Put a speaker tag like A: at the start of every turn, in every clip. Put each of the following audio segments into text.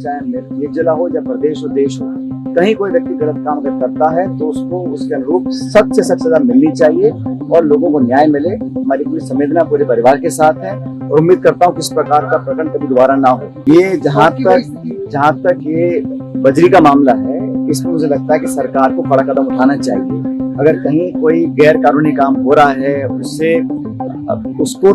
A: चाहे निर्भीक जिला हो या प्रदेश हो, देश हो, कहीं कोई व्यक्ति गलत काम अगर करता है तो उसको उसके अनुरूप सख्त से सख्त सजा मिलनी चाहिए और लोगों को न्याय मिले। हमारी पूरी संवेदना पूरे परिवार के साथ है और उम्मीद करता हूँ कि इस प्रकार का प्रकरण कभी दोबारा ना हो। ये जहाँ तक ये बजरी का मामला है, इसमें मुझे लगता है कि सरकार को कड़ा कदम उठाना चाहिए। अगर कहीं कोई गैर कानूनी काम हो रहा है उसको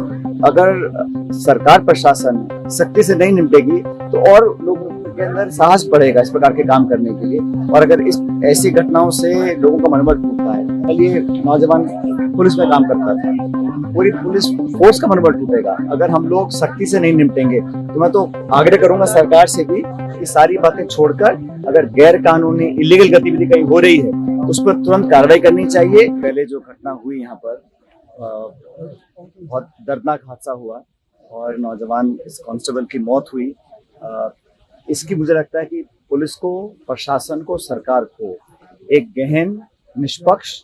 A: अगर सरकार प्रशासन सख्ती से नहीं निपटेगी तो और लोगों के अंदर साहस बढ़ेगा इस प्रकार के काम करने के लिए। और अगर इस ऐसी घटनाओं से लोगों का मनोबल टूटता है, कल ये नौजवान पुलिस में काम करता था, पूरी पुलिस फोर्स का मनोबल टूटेगा अगर हम लोग सख्ती से नहीं निपटेंगे। तो मैं तो आग्रह करूंगा सरकार से भी कि सारी बातें छोड़कर अगर गैर कानूनी इलीगल गतिविधि कहीं हो रही है उस पर तुरंत कार्रवाई करनी चाहिए। पहले जो घटना हुई यहाँ पर बहुत दर्दनाक हादसा हुआ और नौजवान इस कांस्टेबल की मौत हुई। इसकी मुझे लगता है कि पुलिस को, प्रशासन को, सरकार को एक गहन, निष्पक्ष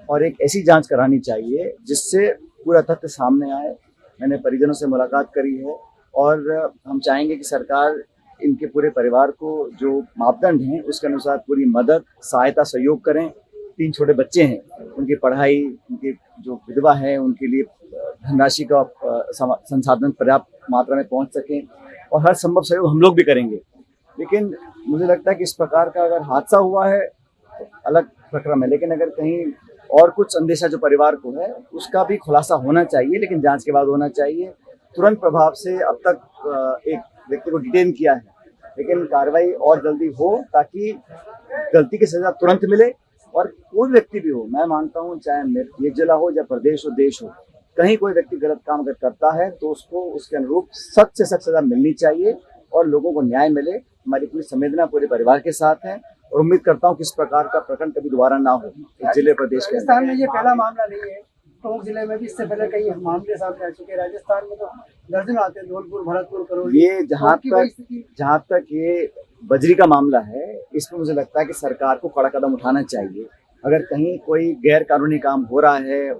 A: और एक ऐसी जांच करानी चाहिए जिससे पूरा तथ्य सामने आए। मैंने परिजनों से मुलाकात करी है और हम चाहेंगे कि सरकार इनके पूरे परिवार को जो मापदंड हैं उसके अनुसार पूरी मदद, सहायता, सहयोग करें। 3 छोटे बच्चे हैं, उनकी पढ़ाई, उनकी जो विधवा है उनके लिए धनराशि का संसाधन पर्याप्त मात्रा में पहुंच सकें और हर संभव सहयोग हम लोग भी करेंगे। लेकिन मुझे लगता है कि इस प्रकार का अगर हादसा हुआ है तो अलग प्रक्रम है, लेकिन अगर कहीं और कुछ अंदेशा जो परिवार को है उसका भी खुलासा होना चाहिए, लेकिन जांच के बाद होना चाहिए। तुरंत प्रभाव से अब तक एक व्यक्ति को डिटेन किया है, लेकिन कार्रवाई और जल्दी हो ताकि गलती की सजा तुरंत मिले। और कोई व्यक्ति भी हो, मैं मानता हूँ चाहे निर्भीक जिला हो या प्रदेश हो, देश हो, कहीं कोई व्यक्ति गलत काम अगर करता है तो उसको उसके अनुरूप सख्त से सख्त सजा मिलनी चाहिए और लोगों को न्याय मिले। हमारी पूरी संवेदना पूरे परिवार के साथ है और उम्मीद करता हूँ कि इस प्रकार का प्रकरण कभी दोबारा ना हो इस जिले, प्रदेश के।
B: राजस्थान में ये पहला मामला नहीं है, टोंक जिले में भी इससे पहले कई मामले सामने आ चुके हैं। राजस्थान में तो दर्जन आते हैं, धौलपुर, भरतपुर, करौली।
A: ये जहाँ तक ये बजरी का मामला है, इसमें मुझे लगता है कि सरकार को कड़ा कदम उठाना चाहिए। अगर कहीं कोई गैर कानूनी काम हो रहा है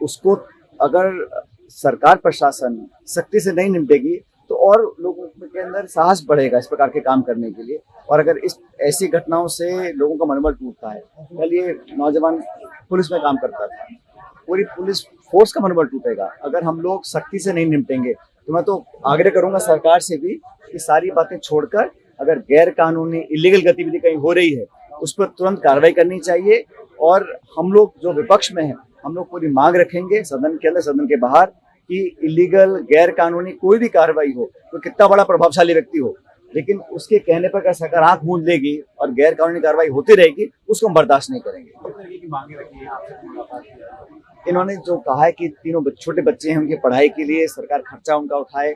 A: उसको अगर सरकार प्रशासन सख्ती से नहीं निपटेगी तो और लोगों के अंदर साहस बढ़ेगा इस प्रकार के काम करने के लिए। और अगर इस ऐसी घटनाओं से लोगों का मनोबल टूटता है, कल ये नौजवान पुलिस में काम करता था, पूरी पुलिस फोर्स का मनोबल टूटेगा अगर हम लोग सख्ती से नहीं निपटेंगे। तो मैं तो आग्रह करूंगा सरकार से भी कि सारी बातें छोड़कर अगर गैर कानूनी इलीगल गतिविधि कहीं हो रही है उस पर तुरंत कार्रवाई करनी चाहिए। और हम लोग जो विपक्ष में हैं, हम लोग पूरी मांग रखेंगे सदन के अंदर, सदन के बाहर, कि इलीगल, गैर कानूनी कोई भी कार्रवाई हो, तो कितना बड़ा प्रभावशाली व्यक्ति हो, लेकिन उसके कहने पर अगर सरकार आंख मूंद लेगी और गैर कानूनी कार्रवाई होती रहेगी उसको हम बर्दाश्त नहीं करेंगे। इन्होंने जो कहा है कि तीनों छोटे बच्चे हैं, उनकी पढ़ाई के लिए सरकार खर्चा उनका उठाए,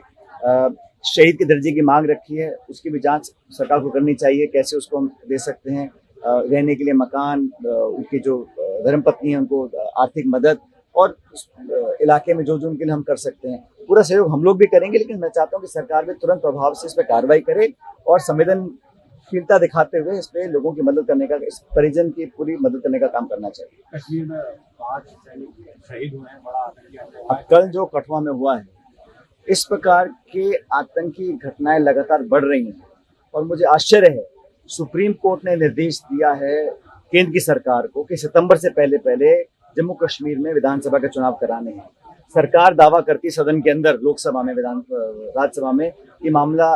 A: शहीद के दर्जे की मांग रखी है, उसकी भी जांच सरकार को करनी चाहिए, कैसे उसको हम दे सकते हैं रहने के लिए मकान, उनकी जो धर्मपत्नी है उनको आर्थिक मदद, और इलाके में जो जो उनके लिए हम कर सकते हैं पूरा सहयोग हम लोग भी करेंगे। लेकिन मैं चाहता हूं कि सरकार भी तुरंत प्रभाव से इस पर कार्रवाई करे और संवेदनशीलता दिखाते हुए इस पे लोगों की मदद करने का, इस परिजन की पूरी मदद करने का काम करना चाहिए।
C: कश्मीर में 5 सैनिक शहीद हुए हैं, बड़ा आतंकी हमला।
A: अब कल जो कठुआ में हुआ है, इस प्रकार के आतंकी घटनाएं लगातार बढ़ रही हैं और मुझे आश्चर्य है, सुप्रीम कोर्ट ने निर्देश दिया है केंद्र की सरकार को कि सितंबर से पहले जम्मू कश्मीर में विधानसभा के चुनाव कराने हैं। सरकार दावा करती सदन के अंदर, लोकसभा में, राज्यसभा में, कि मामला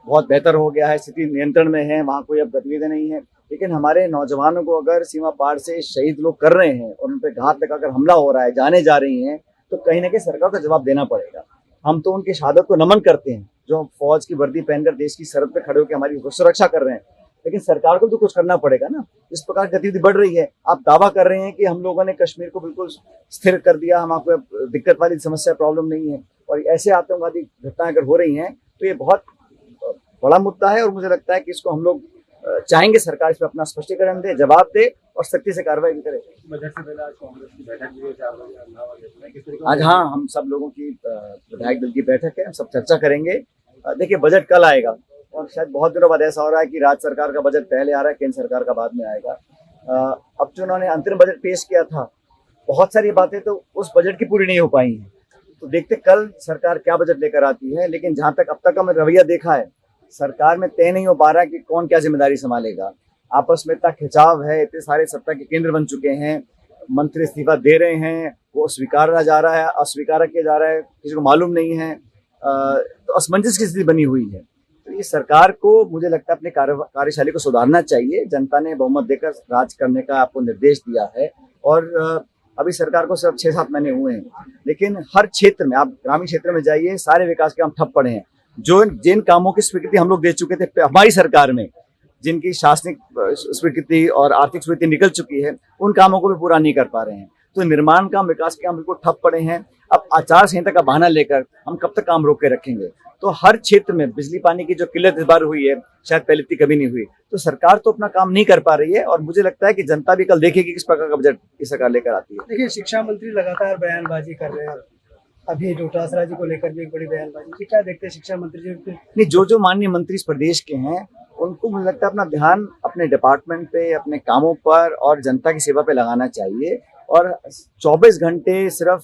A: बहुत बेहतर हो गया है, स्थिति नियंत्रण में है, वहाँ कोई अब गतिविधि नहीं है। लेकिन हमारे नौजवानों को अगर सीमा पार से शहीद लोग कर रहे हैं और उन पर घात लगाकर हमला हो रहा है, जाने जा रही हैं, तो कहीं ना कहीं सरकार को जवाब देना पड़ेगा। हम तो उनकी शहादत को नमन करते हैं जो फौज की वर्दी पहनकर देश की सरहद पे खड़े होकर हमारी सुरक्षा कर रहे हैं, लेकिन सरकार को तो कुछ करना पड़ेगा ना। इस प्रकार गतिविधि बढ़ रही है, आप दावा कर रहे हैं कि हम लोगों ने कश्मीर को बिल्कुल स्थिर कर दिया, हमारे को दिक्कत वाली समस्या, प्रॉब्लम नहीं है, और ऐसे आतंकवादी घटनाएं अगर हो रही हैं तो ये बहुत बड़ा मुद्दा है। और मुझे लगता है कि इसको हम लोग चाहेंगे सरकार इस पर अपना स्पष्टीकरण दे, जवाब दे और सख्ती से कार्रवाई भी करे।
C: बजट से पहले आज कांग्रेस की बैठक भी है 4 बजे।
A: आज हाँ, हम सब लोगों की विधायक दल की बैठक है, हम सब चर्चा करेंगे। देखिए, बजट कल आएगा और शायद बहुत दिनों बाद ऐसा हो रहा है कि राज्य सरकार का बजट पहले आ रहा है, केंद्र सरकार का बाद में आएगा। अब जो उन्होंने अंतरिम बजट पेश किया था, बहुत सारी बातें तो उस बजट की पूरी नहीं हो पाई हैं, तो देखते कल सरकार क्या बजट लेकर आती है। लेकिन जहां तक अब तक हमने रवैया देखा है, सरकार में तय नहीं हो पा रहा कि कौन क्या जिम्मेदारी संभालेगा। आपस में इतना खिंचाव है, इतने सारे सत्ता के केंद्र बन चुके हैं, मंत्री इस्तीफा दे रहे हैं, वो स्वीकारा जा रहा है, अस्वीकार किया जा रहा है, किसी को मालूम नहीं है। तो असमंजस की स्थिति बनी हुई है। तो ये सरकार को मुझे लगता है अपने कार्यशैली को सुधारना चाहिए। जनता ने बहुमत देकर राज करने का आपको निर्देश दिया है और अभी सरकार को सिर्फ 6-7 महीने हुए हैं, लेकिन हर क्षेत्र में, आप ग्रामीण क्षेत्र में जाइए, सारे विकास के काम ठप पड़े हैं। जिन कामों की स्वीकृति हम लोग दे चुके थे हमारी सरकार में, जिनकी शासनिक स्वीकृति और आर्थिक स्वीकृति निकल चुकी है, उन कामों को भी पूरा नहीं कर पा रहे हैं। तो निर्माण काम, विकास के काम बिल्कुल ठप पड़े हैं। अब आचार संहिता का बहाना लेकर हम कब तक काम रोक के रखेंगे? तो हर क्षेत्र में बिजली पानी की जो किल्लत इस बार हुई है, शायद पहले इतनी कभी नहीं हुई। तो सरकार तो अपना काम नहीं कर पा रही है और मुझे लगता है कि जनता भी कल देखेगी किस प्रकार का बजट ये सरकार लेकर आती है।
B: देखिए, शिक्षा मंत्री लगातार बयानबाजी कर रहे हैं। अभी डोटासरा जी को लेकर भी एक बड़ी बयानबाजी की, क्या देखते हैं शिक्षा मंत्री जी?
A: नहीं, जो माननीय मंत्री इस प्रदेश के हैं, उनको मुझे लगता है अपना ध्यान अपने डिपार्टमेंट पे, अपने कामों पर और जनता की सेवा पे लगाना चाहिए और 24 घंटे सिर्फ